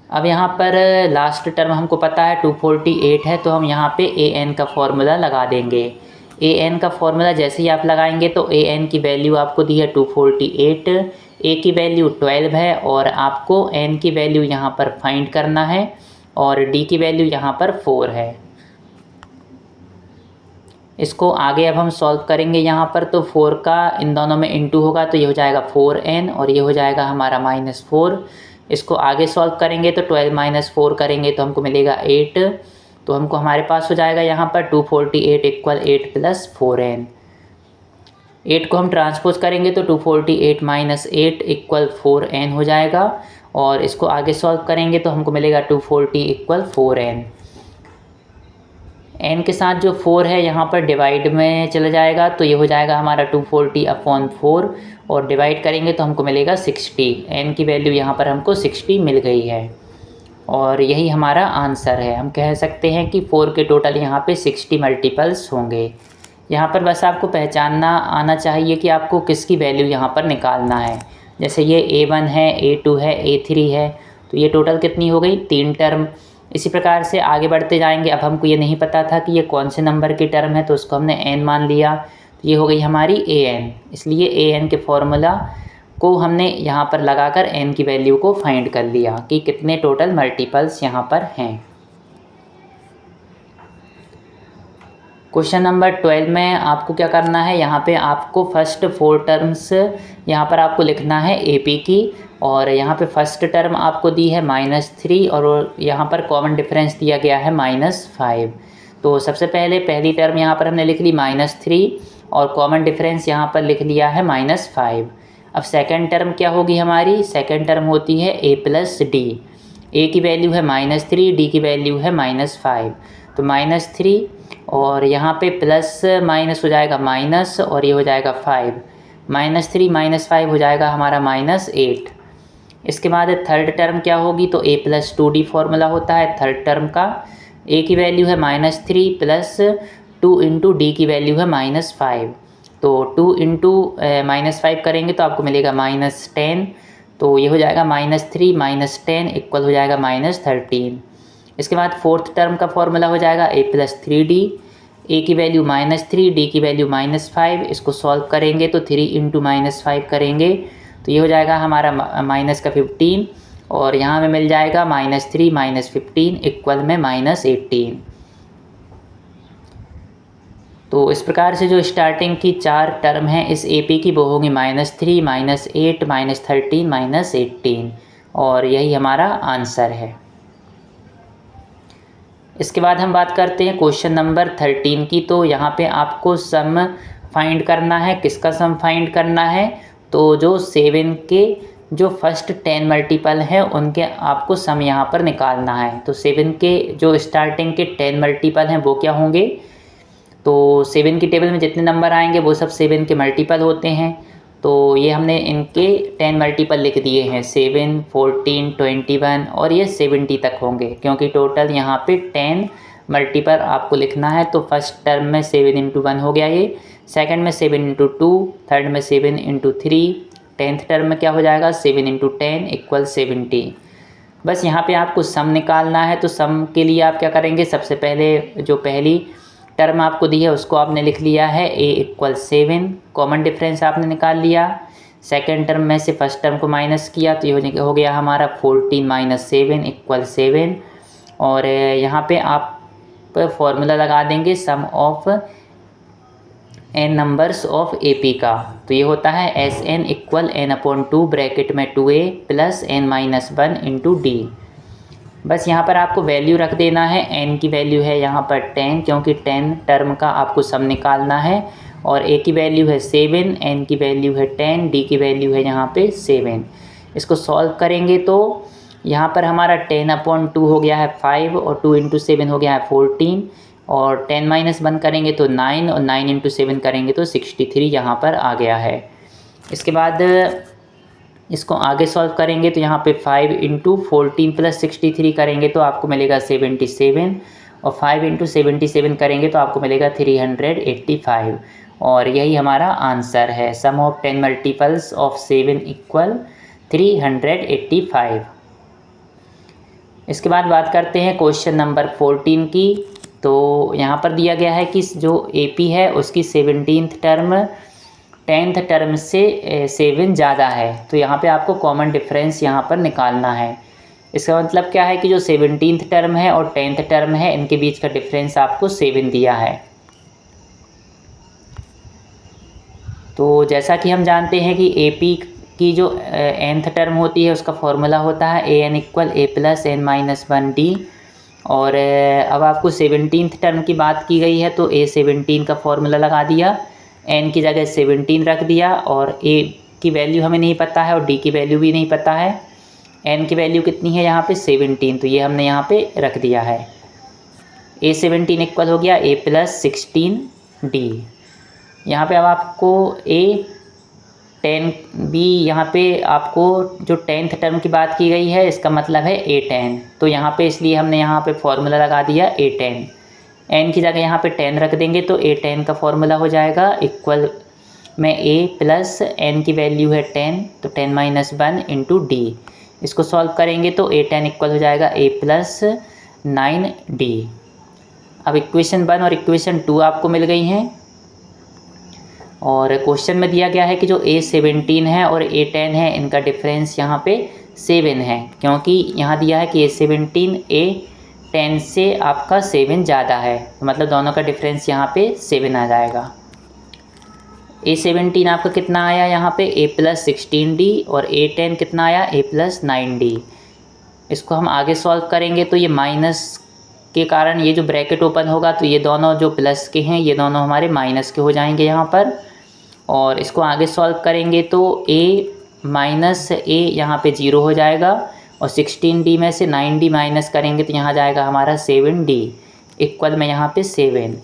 अब यहाँ पर लास्ट टर्म हमको पता है 248 है, तो हम यहाँ पे an का फॉर्मूला लगा देंगे। an का फॉर्मूला जैसे ही आप लगाएंगे तो an की वैल्यू आपको दी है 248, a की वैल्यू 12 है और आपको n की वैल्यू यहाँ पर फाइंड करना है और d की वैल्यू यहाँ पर 4 है। इसको आगे अब हम सॉल्व करेंगे यहाँ पर, तो 4 का इन दोनों में इंटू होगा तो ये हो जाएगा 4n और ये हो जाएगा हमारा -4। इसको आगे सॉल्व करेंगे तो 12 माइनस 4 करेंगे तो हमको मिलेगा 8। तो हमको हमारे पास हो जाएगा यहाँ पर 248 इक्वल 8 प्लस 4n। 8 को हम ट्रांसपोज करेंगे तो 248 माइनस 8 इक्वल 4n हो जाएगा और इसको आगे सॉल्व करेंगे तो हमको मिलेगा 240 इक्वल 4n। n के साथ जो 4 है यहाँ पर डिवाइड में चला जाएगा तो ये हो जाएगा हमारा 240/4 और डिवाइड करेंगे तो हमको मिलेगा 60। n की वैल्यू यहाँ पर हमको 60 मिल गई है और यही हमारा आंसर है। हम कह सकते हैं कि 4 के टोटल यहाँ पे 60 मल्टीपल्स होंगे। यहाँ पर बस आपको पहचानना आना चाहिए कि आपको किसकी वैल्यू यहाँ पर निकालना है। जैसे ये A1 है, A2 है, A3 है, तो ये टोटल कितनी हो गई? 3 टर्म। इसी प्रकार से आगे बढ़ते जाएंगे। अब हमको ये नहीं पता था कि ये कौन से नंबर की टर्म है, तो उसको हमने n मान लिया, तो ये हो गई हमारी an। इसलिए an के फॉर्मूला को हमने यहाँ पर लगाकर n की वैल्यू को फाइंड कर लिया कि कितने टोटल मल्टीपल्स यहाँ पर हैं। क्वेश्चन नंबर 12 में आपको क्या करना है, यहाँ पे आपको फर्स्ट 4 टर्म्स यहाँ पर आपको लिखना है AP की, और यहाँ पे फर्स्ट टर्म आपको दी है -3 और यहाँ पर कॉमन डिफरेंस दिया गया है -5। तो सबसे पहले पहली टर्म यहाँ पर हमने लिख ली -3 और कॉमन डिफरेंस यहाँ पर लिख लिया है -5। अब सेकंड टर्म क्या होगी हमारी? सेकंड टर्म होती है a प्लस डी। a की वैल्यू है -3, d की वैल्यू है -5, तो -3 और यहाँ पे प्लस माइनस हो जाएगा माइनस और ये हो जाएगा 5, -3 -5 हो जाएगा हमारा -8। इसके बाद थर्ड टर्म क्या होगी? तो a प्लस 2d फॉर्मूला होता है थर्ड टर्म का। a की वैल्यू है -3 प्लस 2 इंटू डी की वैल्यू है -5, तो 2 इंटू -5 करेंगे तो आपको मिलेगा -10, तो ये हो जाएगा -3 -10 इक्वल हो जाएगा -13। इसके बाद फोर्थ टर्म का फॉर्मूला हो जाएगा a प्लस 3d। a की वैल्यू -3, d की वैल्यू -5, इसको सॉल्व करेंगे तो 3 इंटू -5 करेंगे तो ये हो जाएगा हमारा -15 और यहाँ में मिल जाएगा -3 -15 इक्वल में -18। तो इस प्रकार से जो स्टार्टिंग की 4 टर्म हैं इस AP की वो होंगी -3 -8 -13 -18 और यही हमारा आंसर है। इसके बाद हम बात करते हैं क्वेश्चन नंबर 13 की। तो यहाँ पे आपको सम फाइंड करना है। किसका सम फाइंड करना है? तो जो 7 के जो फर्स्ट 10 मल्टीपल हैं उनके आपको सम यहाँ पर निकालना है। तो 7 के जो स्टार्टिंग के 10 मल्टीपल हैं वो क्या होंगे? तो 7 की टेबल में जितने नंबर आएंगे वो सब 7 के मल्टीपल होते हैं। तो ये हमने इनके 10 मल्टीपल लिख दिए हैं, 7, 14, 21 और ये 70 तक होंगे, क्योंकि टोटल यहाँ पे 10 मल्टीपल आपको लिखना है। तो फर्स्ट टर्म में 7 × 1 हो गया ये, सेकंड में 7 × 2, थर्ड में 7 × 3, 10th टर्म में क्या हो जाएगा 7 × 10 = 70। बस यहाँ पे आपको सम निकालना है। तो सम के लिए आप क्या करेंगे, सबसे पहले जो पहली टर्म आपको दी है उसको आपने लिख लिया है a = 7, कॉमन डिफरेंस आपने निकाल लिया। सेकंड टर्म में से फर्स्ट टर्म को माइनस किया तो ये हो गया हमारा 14 - 7 = 7। और यहाँ पे आप फॉर्मूला लगा देंगे sum of n numbers of AP का। तो ये होता है Sn = n/2 ब्रैकेट में 2a + n - 1 × d। बस यहाँ पर आपको वैल्यू रख देना है। n की वैल्यू है यहाँ पर 10, क्योंकि 10 टर्म का आपको सम निकालना है। और a की वैल्यू है 7, n की वैल्यू है 10, d की वैल्यू है यहाँ पे 7। इसको सॉल्व करेंगे तो यहाँ पर हमारा 10/2 हो गया है 5 और 2 × 7 हो गया है 14 और 10 - 1 करेंगे तो 9 और 9 × 7 करेंगे तो 63 यहाँ पर आ गया है। इसके बाद इसको आगे सॉल्व करेंगे तो यहाँ पे 5 × 14 + 63 करेंगे तो आपको मिलेगा 77 और 5 × 77 करेंगे तो आपको मिलेगा 385। और यही हमारा आंसर है। Sum of 10 multiples of 7 = 385। इसके बाद बात करते हैं क्वेश्चन नंबर 14 की। तो यहाँ पर दिया गया है कि जो AP है उसकी 17th टर्म 10th टर्म से 7 ज़्यादा है। तो यहाँ पे आपको कॉमन डिफरेंस यहाँ पर निकालना है। इसका मतलब क्या है कि जो 17th टर्म है और 10th टर्म है इनके बीच का डिफरेंस आपको 7 दिया है। तो जैसा कि हम जानते हैं कि AP की जो nth टर्म होती है उसका फॉर्मूला होता है an = a + n - 1 d। और अब आपको 17th टर्म की बात की गई है तो a17 का फॉर्मूला लगा दिया, n की जगह 17 रख दिया और a की वैल्यू हमें नहीं पता है और d की वैल्यू भी नहीं पता है। n की वैल्यू कितनी है यहाँ पे 17, तो ये हमने यहाँ पे रख दिया है। a17 इक्वल हो गया a + 16d। यहाँ पे अब आपको a10 भी, यहाँ पे आपको जो 10th टर्म की बात की गई है इसका मतलब है a10। तो यहाँ पे इसलिए हमने यहाँ पे फॉर्मूला लगा दिया a10। n की जगह यहाँ पे 10 रख देंगे तो a10 का फॉर्मूला हो जाएगा इक्वल में a + n की वैल्यू है 10 तो 10 - 1 × d। इसको सॉल्व करेंगे तो a10 इक्वल हो जाएगा a + 9d। अब इक्वेशन 1 और इक्वेशन 2 आपको मिल गई हैं। और क्वेश्चन में दिया गया है कि जो a17 है और a10 है इनका डिफरेंस यहाँ पे 7 है, क्योंकि यहाँ दिया है कि a17 a10 से आपका 7 ज़्यादा है। तो मतलब दोनों का डिफरेंस यहाँ पे 7 आ जाएगा। a17 आपका कितना आया यहाँ पे a + 16d और a10 कितना आया a + 9d। इसको हम आगे सॉल्व करेंगे तो ये माइनस के कारण ये जो ब्रैकेट ओपन होगा तो ये दोनों जो प्लस के हैं ये दोनों हमारे माइनस के हो जाएंगे यहाँ पर। और इसको आगे सॉल्व करेंगे तो a - a यहाँ पे 0 हो जाएगा और 16d में से 9d माइनस करेंगे तो यहाँ जाएगा हमारा 7d इक्वल में यहाँ पे 7।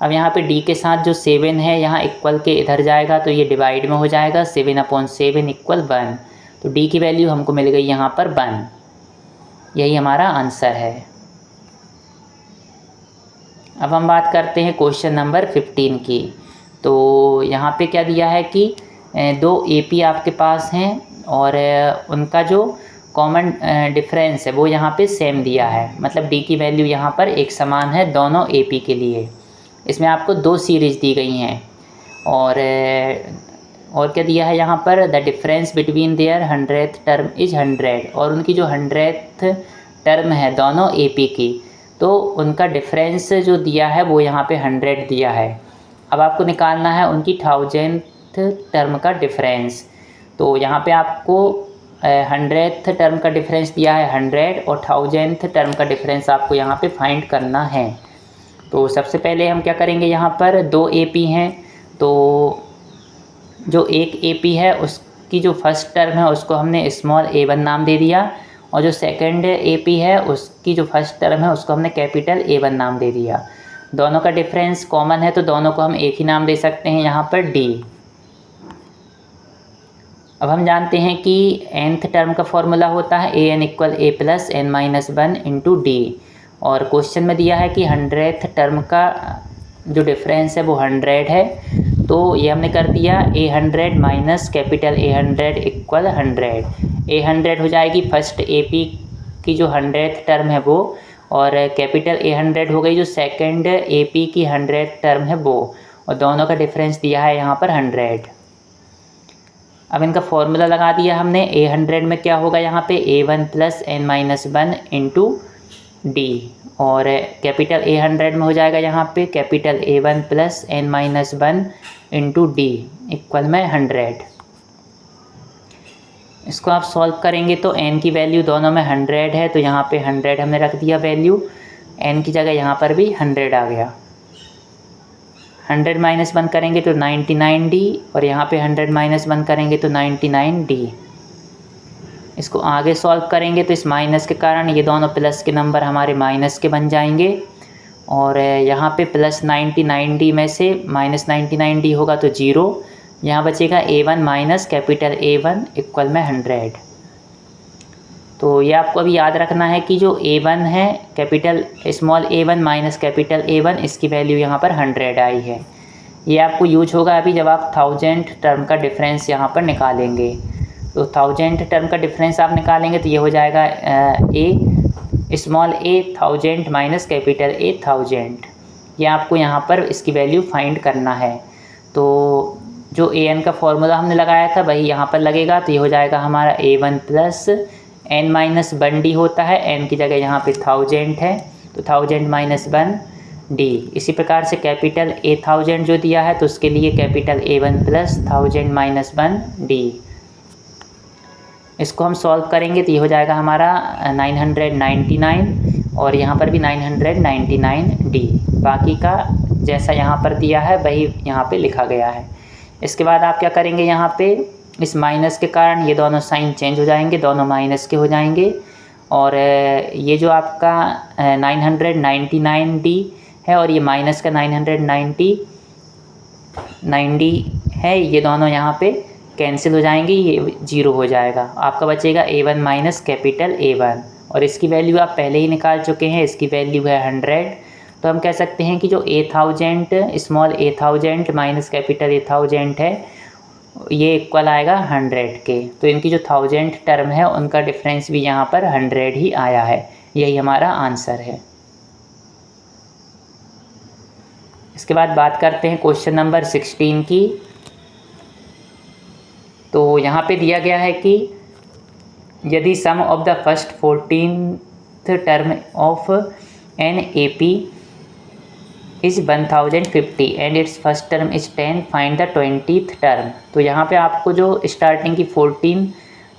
अब यहाँ पे d के साथ जो 7 है यहाँ इक्वल के इधर जाएगा तो ये डिवाइड में हो जाएगा 7/7 = 1। तो d की वैल्यू हमको मिल गई यहाँ पर 1। यही हमारा आंसर है। अब हम बात करते हैं क्वेश्चन नंबर 15 की। तो यहाँ पे क्या दिया है कि 2 AP आपके पास हैं और उनका जो कॉमन डिफरेंस है वो यहाँ पे सेम दिया है। मतलब D की वैल्यू यहाँ पर एक समान है दोनों AP के लिए। इसमें आपको 2 सीरीज़ दी गई हैं और क्या दिया है यहाँ पर the difference between their 100th term is 100। और उनकी जो 100th टर्म है दोनों AP की तो उनका डिफरेंस जो दिया है वो यहाँ पे 100 दिया है। अब आपको निकालना है उनकी 1000th टर्म का डिफरेंस। तो यहाँ पे आपको 100th टर्म का डिफरेंस दिया है 100 और 1000th टर्म का डिफरेंस आपको यहाँ पे फाइंड करना है। तो सबसे पहले हम क्या करेंगे, यहाँ पर 2 AP हैं तो जो एक AP है उसकी जो फर्स्ट टर्म है उसको हमने स्मॉल a1 नाम दे दिया और जो सेकंड AP है उसकी जो फर्स्ट टर्म है उसको हमने कैपिटल A1 नाम दे दिया। दोनों का डिफरेंस कॉमन है तो दोनों को हम एक ही नाम दे सकते हैं यहाँ पर D। अब हम जानते हैं कि nth टर्म का फॉर्मूला होता है an equal a plus n minus 1 into d, और क्वेश्चन में दिया है कि 100th टर्म का जो डिफरेंस है वो 100 है। तो ये हमने कर दिया A100 minus capital A100 equal 100। A100 हो जाएगी फर्स्ट AP की जो 100th टर्म है वो, और कैपिटल A100 हो गई जो सेकंड AP की 100th टर्म है वो, और दोनों का डिफरेंस दिया है यहाँ पर 100। अब इनका फॉर्मूला लगा दिया हमने। A100 में क्या होगा यहाँ पे A1 plus n minus 1 into d, और कैपिटल A100 में हो जाएगा यहाँ पे capital A1 plus n minus 1 into d equal में 100। इसको आप सॉल्व करेंगे तो n की वैल्यू दोनों में 100 है, तो यहाँ पे 100 हमने रख दिया वैल्यू, n की जगह यहाँ पर भी 100 आ गया। 100 माइनस 1 करेंगे तो 99D, और यहाँ पे 100 माइनस 1 करेंगे तो 99D। इसको आगे सॉल्व करेंगे तो इस माइनस के कारण ये दोनों प्लस के नंबर हमारे माइनस के बन जाएंगे, और यहाँ पे प्लस 99D में से माइनस 99D होगा तो 0, यहाँ बचेगा A1 minus capital A1 equal में 100। तो ये आपको अभी याद रखना है कि जो A1 है capital small A1 minus capital A1, इसकी वैल्यू यहाँ पर 100 आई है। ये आपको यूज होगा अभी जब आप 1000 टर्म का डिफरेंस यहाँ पर निकालेंगे। तो 1000 टर्म का डिफरेंस आप निकालेंगे तो ये हो जाएगा small a 1000 minus capital A 1000। ये आपको यहाँ पर इसकी वैल्यू फाइंड करना है। तो जो an का फॉर्मूला हमने लगाया था वही यहाँ पर लगेगा, तो ये हो जाएगा हमारा A1 plus n minus 1D होता है, n की जगह यहाँ पे 1000 है तो 1000 माइनस 1D। इसी प्रकार से कैपिटल A 1000 जो दिया है तो उसके लिए capital A1 plus 1000 minus 1D। इसको हम सॉल्व करेंगे तो ये हो जाएगा हमारा 999, और यहाँ पर भी 999D। बाकी का जैसा यहाँ पर दिया है वही यहाँ पे लिखा गया है। इसके बाद आप क्या करेंगे, यहाँ पे इस माइनस के कारण ये दोनों साइन चेंज हो जाएंगे, दोनों माइनस के हो जाएंगे, और ये जो आपका 999D है और ये माइनस का 999D है, ये दोनों यहाँ पे कैंसिल हो जाएंगे, ये 0 हो जाएगा। आपका बचेगा A1 माइनस कैपिटल A1, और इसकी वैल्यू आप पहले ही निकाल चुके हैं, इसकी वैल्यू है 100। तो हम कह सकते हैं कि जो A1000 small A1000 minus capital A1000 है ये इक्वल आएगा 100 के। तो इनकी जो 1000 टर्म है उनका डिफरेंस भी यहाँ पर 100 ही आया है। यही हमारा आंसर है। इसके बाद बात करते हैं क्वेश्चन नंबर 16 की। तो यहाँ पे दिया गया है कि यदि sum of the first 14th term of an AP is 1050 and its first term is 10, find the 20th term. तो यहाँ पे आपको जो स्टार्टिंग की 14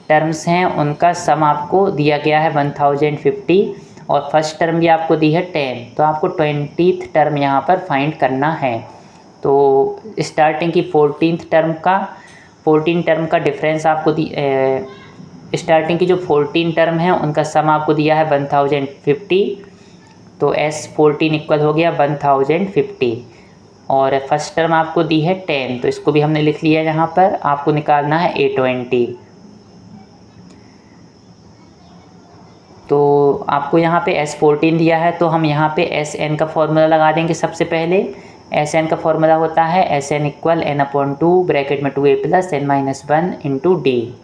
टर्म्स हैं उनका सम आपको दिया गया है 1050, और फर्स्ट टर्म भी आपको दी है 10, तो आपको 20th टर्म यहाँ पर फाइंड करना है। तो स्टार्टिंग की 14 टर्म का डिफरेंस आपको स्टार्टिंग की जो 14 टर्म है उनका सम आपको दिया है 1050, तो S14 इक्वल हो गया 1050, और फर्स्ट टर्म आपको दी है 10, तो इसको भी हमने लिख लिया यहाँ पर। आपको निकालना है A20। तो आपको यहाँ पे S14 दिया है, तो हम यहाँ पे Sn का फॉर्मूला लगा देंगे। सबसे पहले Sn का फॉर्मूला होता है Sn इक्वल n/2 ब्रैकेट में 2a plus n minus 1 into D.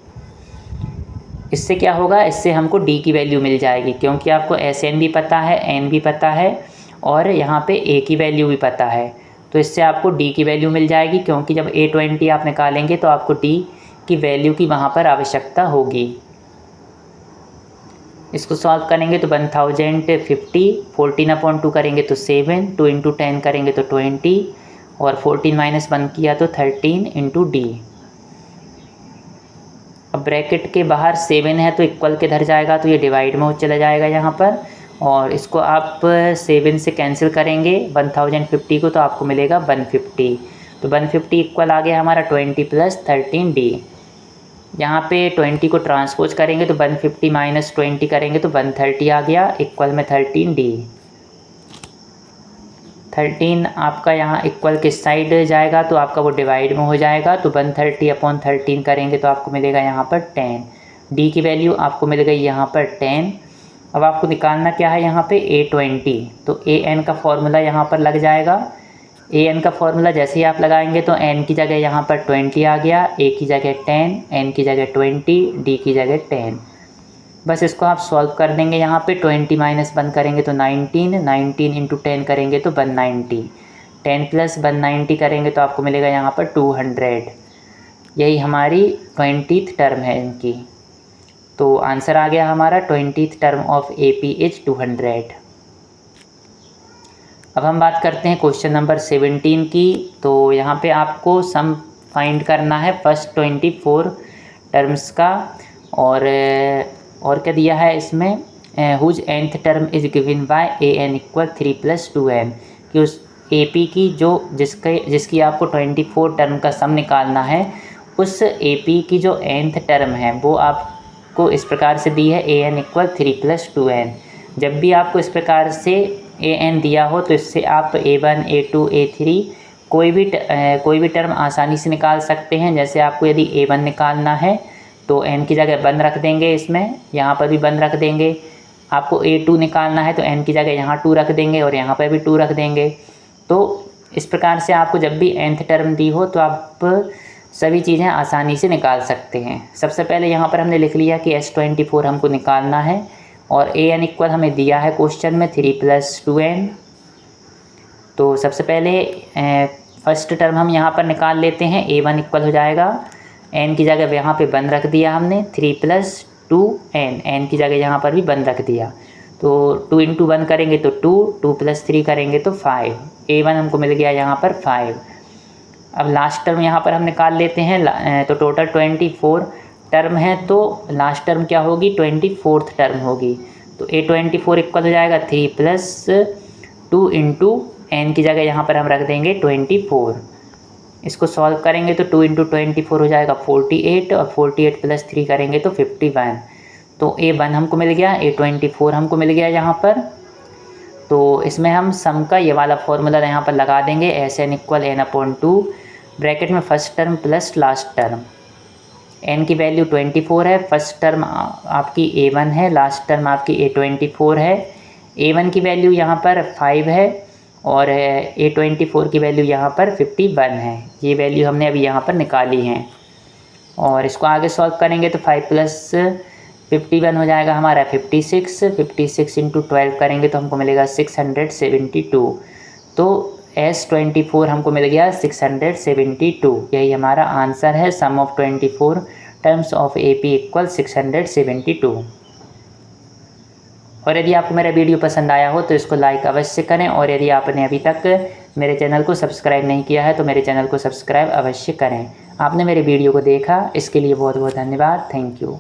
इससे क्या होगा, इससे हमको d की वैल्यू मिल जाएगी, क्योंकि आपको Sn भी पता है, n भी पता है, और यहाँ पे a की वैल्यू भी पता है। तो इससे आपको d की वैल्यू मिल जाएगी, क्योंकि जब A20 आप निकालेंगे तो आपको d की वैल्यू की वहाँ पर आवश्यकता होगी। इसको सॉल्व करेंगे तो 1050 14/2 करेंगे तो 7, 2 इंटू 10 करेंगे तो 20, और 14 माइनस 1 किया तो 13 इंटू डी। अब ब्रैकेट के बाहर 7 है तो इक्वल के धर जाएगा, तो ये डिवाइड में चला जाएगा यहाँ पर, और इसको आप 7 से कैंसिल करेंगे 1050 को, तो आपको मिलेगा 150। तो 150 इक्वल आ गया हमारा 20 प्लस 13D। यहाँ पे 20 को ट्रांसपोज करेंगे तो 150 माइनस 20 करेंगे तो 130 आ गया, इक्वल में 13D। 13 आपका यहाँ इक्वल किस साइड जाएगा, तो आपका वो डिवाइड में हो जाएगा। तो 130/13 करेंगे तो आपको मिलेगा यहाँ पर 10। डी की वैल्यू आपको मिल गई यहाँ पर 10। अब आपको निकालना क्या है यहाँ पे A20। तो AN का फॉर्मूला यहाँ पर लग जाएगा। AN का फॉर्मूला जैसे ही आप लगाएंगे तो N की जगह यहाँ पर 20 आ गया, A की जगह 10, N की जगह 20, D की जगह 10। बस इसको आप सॉल्व कर देंगे। यहाँ पे 20 माइनस 1 करेंगे तो 19, 19 इंटू 10 करेंगे तो 190, 10 प्लस 190 करेंगे तो आपको मिलेगा यहाँ पर 200। यही हमारी 20th टर्म है इनकी। तो आंसर आ गया हमारा 20th term of AP is 200। अब हम बात करते हैं क्वेश्चन नंबर 17 की। तो यहाँ पे आपको सम फाइंड करना है फर्स्ट 24 टर्म्स का। और क्या दिया है इसमें, whose nth term is given by AN equal 3 + 2n, कि उस AP की जिसकी आपको 24 टर्म का सम निकालना है, उस AP की जो nth टर्म है वो आपको इस प्रकार से दी है AN इक्वल 3 + 2n। जब भी आपको इस प्रकार से AN दिया हो तो इससे आप A1, A2, A3 कोई भी टर्म आसानी से निकाल सकते हैं। जैसे आपको यदि A1 निकालना है तो n की जगह 1 रख देंगे, इसमें यहाँ पर भी 1 रख देंगे। आपको A2 निकालना है तो n की जगह यहाँ 2 रख देंगे और यहाँ पर भी 2 रख देंगे। तो इस प्रकार से आपको जब भी nth टर्म दी हो तो आप सभी चीज़ें आसानी से निकाल सकते हैं। सबसे पहले यहाँ पर हमने लिख लिया कि S24 हमको निकालना है और AN इक्वल हमें दिया है क्वेश्चन में 3 + 2n। तो सबसे पहले फर्स्ट टर्म हम यहाँ पर निकाल लेते हैं। A1 इक्वल हो जाएगा, n की जगह यहाँ पे 1 रख दिया हमने, 3 + 2n, n की जगह यहाँ पर भी 1 रख दिया। तो 2 × 1 करेंगे तो 2, 2 + 3 करेंगे तो 5। A1 हमको मिल गया यहाँ पर 5। अब लास्ट टर्म यहाँ पर हम निकाल लेते हैं। तो टोटल 24 टर्म है तो लास्ट टर्म क्या होगी, 24th टर्म होगी। तो A24 इक्वल हो जाएगा 3 + 2 × n की जगह यहाँ पर हम रख देंगे 24। इसको सॉल्व करेंगे तो 2 × 24 हो जाएगा 48 और 48 + 3 करेंगे तो 51। तो A1 हमको मिल गया, A24 हमको मिल गया यहाँ पर। तो इसमें हम सम का ये वाला फॉर्मूला यहाँ पर लगा देंगे, SN इक्वल n/2 ब्रैकेट में first term plus last term. n की वैल्यू 24 है, फर्स्ट टर्म आपकी A1 है, लास्ट टर्म आपकी A24 है। A1 की वैल्यू यहाँ पर 5 है और A24 की वैल्यू यहाँ पर 51 है। ये वैल्यू हमने अभी यहाँ पर निकाली हैं और इसको आगे सॉल्व करेंगे तो 5 + 51 हो जाएगा हमारा 56। 56 × 12 करेंगे तो हमको मिलेगा 672। तो S24 हमको मिल गया 672। यही हमारा आंसर है, sum of 24 terms of AP equal 672। और यदि आपको मेरा वीडियो पसंद आया हो तो इसको लाइक अवश्य करें और यदि आपने अभी तक मेरे चैनल को सब्सक्राइब नहीं किया है तो मेरे चैनल को सब्सक्राइब अवश्य करें। आपने मेरे वीडियो को देखा इसके लिए बहुत बहुत धन्यवाद। Thank you.